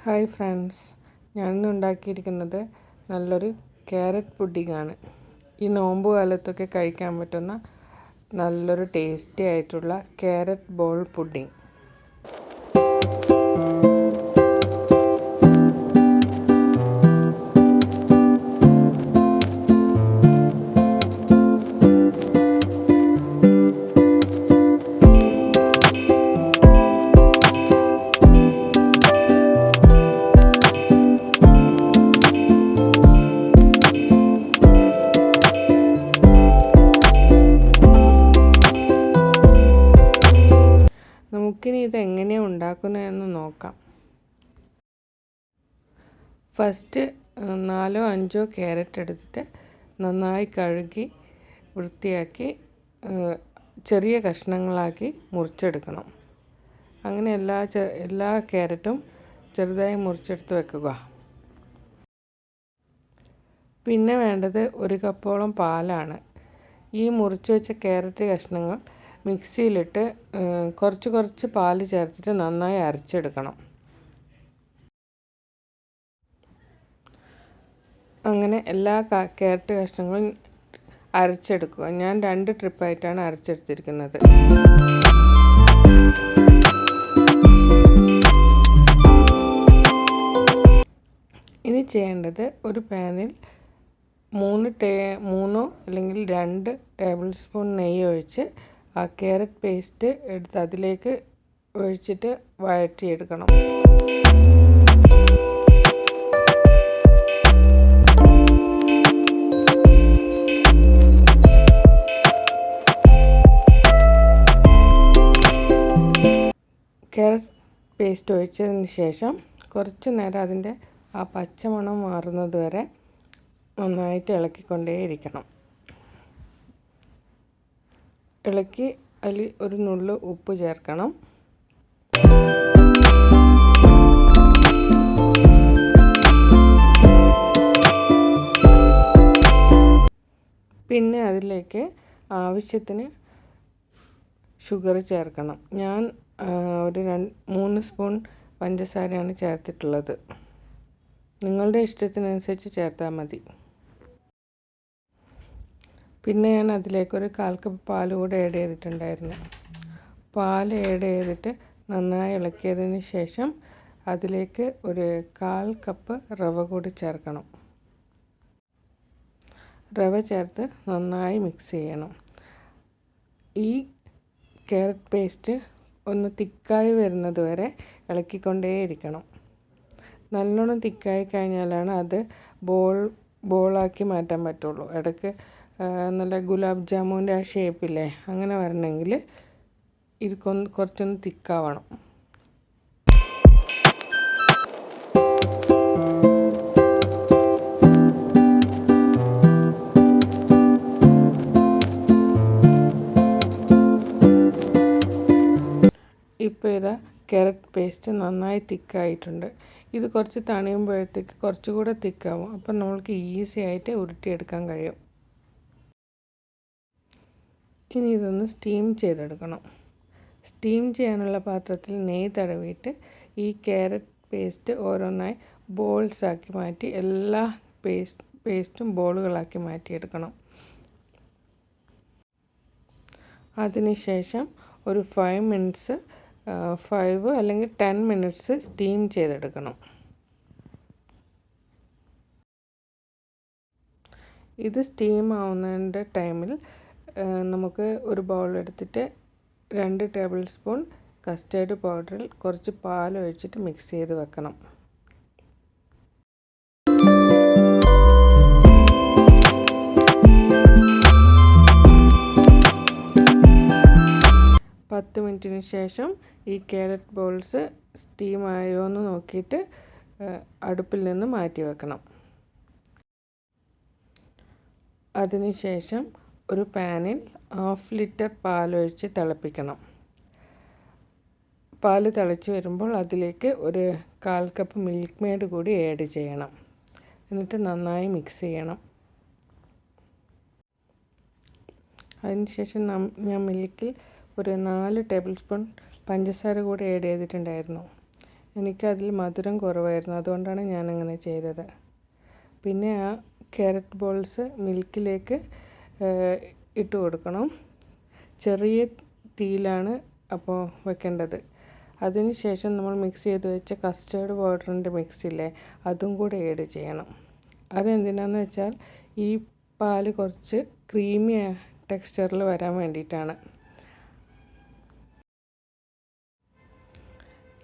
Hi friends, ഞാനിന്ന് ഉണ്ടാക്കിയിരിക്കുന്നത് നല്ലൊരു ക്യാരറ്റ് പുഡിങ്ങാണ്. ഈ നോമ്പ് കാലത്തൊക്കെ കഴിക്കാൻ പറ്റുന്ന നല്ലൊരു ടേസ്റ്റി ആയിട്ടുള്ള ക്യാരറ്റ് ബോൾ പുഡിങ്. നമുക്കിനി ഇതെങ്ങനെയാണ് ഉണ്ടാക്കുന്നതെന്ന് നോക്കാം. ഫസ്റ്റ് 4-5 ക്യാരറ്റ് എടുത്തിട്ട് നന്നായി കഴുകി വൃത്തിയാക്കി ചെറിയ കഷ്ണങ്ങളാക്കി മുറിച്ചെടുക്കണം. അങ്ങനെ എല്ലാ ക്യാരറ്റും ചെറുതായി മുറിച്ചെടുത്ത് വെക്കുക. പിന്നെ വേണ്ടത് 1 കപ്പോളം പാലാണ്. ഈ മുറിച്ച് വെച്ച ക്യാരറ്റ് കഷ്ണങ്ങൾ മിക്സിയിലിട്ട് കുറച്ച് പാൽ ചേർത്തിട്ട് നന്നായി അരച്ചെടുക്കണം. അങ്ങനെ എല്ലാ ക്യാരറ്റ് കഷ്ണങ്ങളും അരച്ചെടുക്കുക. ഞാൻ 2 ട്രിപ്പായിട്ടാണ് അരച്ചെടുത്തിരിക്കുന്നത്. ഇനി ചെയ്യേണ്ടത് ഒരു പാനിൽ 3 അല്ലെങ്കിൽ 2 ടേബിൾ സ്പൂൺ നെയ്യ് ഒഴിച്ച് ആ ക്യാരറ്റ് പേസ്റ്റ് എടുത്ത് അതിലേക്ക് ഒഴിച്ചിട്ട് വഴറ്റിയെടുക്കണം. ക്യാരറ്റ് പേസ്റ്റ് ഒഴിച്ചതിന് ശേഷം കുറച്ച് നേരം അതിൻ്റെ ആ പച്ചമണം മാറുന്നത് വരെ നന്നായിട്ട് ഇളക്കിക്കൊണ്ടേയിരിക്കണം. ഇളക്കി അതിൽ ഒരു നുള്ളു ഉപ്പ് ചേർക്കണം. പിന്നെ അതിലേക്ക് ആവശ്യത്തിന് ഷുഗർ ചേർക്കണം. ഞാൻ ഒരു 3 സ്പൂൺ പഞ്ചസാരയാണ് ചേർത്തിട്ടുള്ളത്. നിങ്ങളുടെ ഇഷ്ടത്തിനനുസരിച്ച് ചേർത്താൽ മതി. പിന്നെ ഞാൻ അതിലേക്കൊരു 1/4 കപ്പ് പാൽ കൂടെ ആഡ് ചെയ്തിട്ടുണ്ടായിരുന്നു. പാൽ ആഡ് ചെയ്തിട്ട് നന്നായി ഇളക്കിയതിന് ശേഷം അതിലേക്ക് ഒരു 1/4 കപ്പ് റവ കൂടി ചേർക്കണം. റവ ചേർത്ത് നന്നായി മിക്സ് ചെയ്യണം. ഈ ക്യാരറ്റ് പേസ്റ്റ് ഒന്ന് തിക്കായി വരുന്നത് വരെ ഇളക്കിക്കൊണ്ടേയിരിക്കണം. നല്ലോണം തിക്കായി കഴിഞ്ഞാലാണ് അത് ബോളാക്കി മാറ്റാൻ പറ്റുള്ളൂ. ഇടയ്ക്ക് നല്ല ഗുലാബ് ജാമുൻ്റെ ആ ഷേപ്പില്ലേ, അങ്ങനെ വരണമെങ്കിൽ ഇത് കുറച്ചൊന്ന് തിക്കാവണം. ഇപ്പോൾ ഇതാ ക്യാരറ്റ് പേസ്റ്റ് നന്നായി തിക്കായിട്ടുണ്ട്. ഇത് കുറച്ച് തണിയുമ്പോഴത്തേക്ക് കുറച്ചുകൂടെ തിക്കാവും. അപ്പം നമ്മൾക്ക് ഈസി ആയിട്ട് ഉരുട്ടിയെടുക്കാൻ കഴിയും. ഇനി ഇതൊന്ന് സ്റ്റീം ചെയ്തെടുക്കണം. സ്റ്റീം ചെയ്യാനുള്ള പാത്രത്തിൽ നെയ്യ് തടവിയിട്ട് ഈ ക്യാരറ്റ് പേസ്റ്റ് ഓരോന്നായി ബോൾസാക്കി മാറ്റി എല്ലാ പേസ്റ്റും ബോളുകളാക്കി മാറ്റിയെടുക്കണം. അതിനുശേഷം ഒരു 5 അല്ലെങ്കിൽ 10 മിനിറ്റ്സ് സ്റ്റീം ചെയ്തെടുക്കണം. ഇത് സ്റ്റീം ആവുന്നതിൻ്റെ ടൈമിൽ നമുക്ക് ഒരു ബൗൾ എടുത്തിട്ട് 2 ടേബിൾ സ്പൂൺ കസ്റ്റേർഡ് പൗഡറിൽ കുറച്ച് പാൽ ഒഴിച്ചിട്ട് മിക്സ് ചെയ്ത് വെക്കണം. പത്ത് മിനിറ്റിന് ശേഷം ഈ ക്യാരറ്റ് ബോൾസ് സ്റ്റീം ആയോ എന്ന് നോക്കിയിട്ട് അടുപ്പിൽ നിന്ന് മാറ്റി വെക്കണം. അതിനുശേഷം ഒരു പാനിൽ 1/2 ലിറ്റർ പാലൊഴിച്ച് തിളപ്പിക്കണം. പാൽ തിളച്ച് വരുമ്പോൾ അതിലേക്ക് ഒരു 1/4 കപ്പ് മിൽക്ക് മെയ്ഡ് കൂടി ആഡ് ചെയ്യണം. എന്നിട്ട് നന്നായി മിക്സ് ചെയ്യണം. അതിനുശേഷം ഞാൻ മിൽക്കിൽ ഒരു 4 ടേബിൾ സ്പൂൺ പഞ്ചസാര കൂടി ആഡ് ചെയ്തിട്ടുണ്ടായിരുന്നു. എനിക്കതിൽ മധുരം കുറവായിരുന്നു, അതുകൊണ്ടാണ് ഞാനങ്ങനെ ചെയ്തത്. പിന്നെ ആ ക്യാരറ്റ് ബോൾസ് മിൽക്കിലേക്ക് ഇട്ട് കൊടുക്കണം. ചെറിയ തീയിലാണ് അപ്പോൾ വെക്കേണ്ടത്. അതിന് ശേഷം നമ്മൾ മിക്സ് ചെയ്ത് വെച്ച കസ്റ്റേർഡ് പൗഡറിൻ്റെ മിക്സില്ലേ, അതും കൂടെ ആഡ് ചെയ്യണം. അതെന്തിനാന്ന് വെച്ചാൽ ഈ പാല് കുറച്ച് ക്രീമി ടെക്സ്ചറിൽ വരാൻ വേണ്ടിയിട്ടാണ്.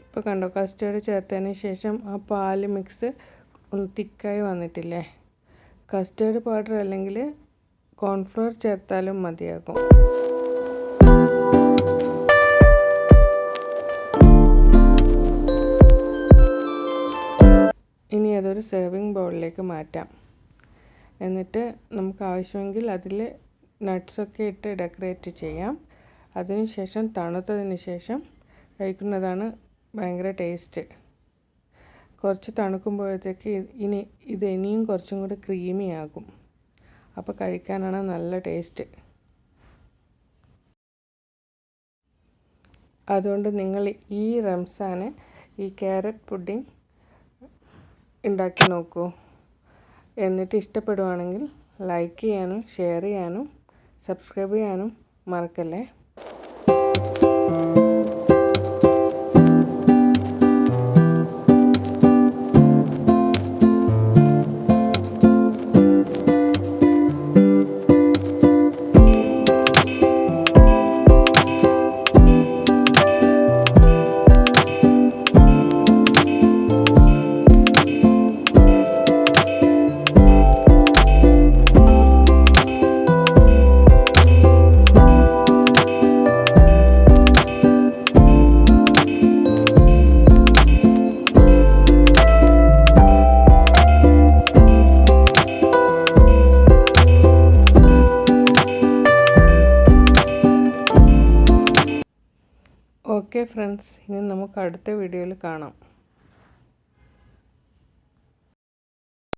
ഇപ്പോൾ കണ്ടോ, കസ്റ്റേർഡ് ചേർത്തതിന് ശേഷം ആ പാല് മിക്സ് ഒന്ന് തിക്കായി വന്നിട്ടില്ലേ. കസ്റ്റേർഡ് പൗഡർ അല്ലെങ്കിൽ കോൺഫ്ലവർ ചേർത്താലും മതിയാകും. ഇനി അതൊരു സെർവിങ് ബൗളിലേക്ക് മാറ്റാം. എന്നിട്ട് നമുക്ക് ആവശ്യമെങ്കിൽ അതിൽ നട്ട്സൊക്കെ ഇട്ട് ഡെക്കറേറ്റ് ചെയ്യാം. അതിനുശേഷം തണുത്തതിന് ശേഷം കഴിക്കുന്നതാണ് ഭയങ്കര ടേസ്റ്റ്. കുറച്ച് തണുക്കുമ്പോഴത്തേക്ക് ഇത് ഇനിയും കുറച്ചും കൂടി ക്രീമി ആകും. അപ്പോൾ കഴിക്കാനാണ് നല്ല ടേസ്റ്റ്. അതുകൊണ്ട് നിങ്ങൾ ഈ റംസാന് ഈ ക്യാരറ്റ് പുഡിംഗ് ഉണ്ടാക്കി നോക്കൂ. എന്നിട്ട് ഇഷ്ടപ്പെടുവാണെങ്കിൽ ലൈക്ക് ചെയ്യാനും ഷെയർ ചെയ്യാനും സബ്സ്ക്രൈബ് ചെയ്യാനും മറക്കല്ലേ. ഓക്കെ ഫ്രണ്ട്സ്, ഇനി നമുക്ക് അടുത്ത വീഡിയോയിൽ കാണാം.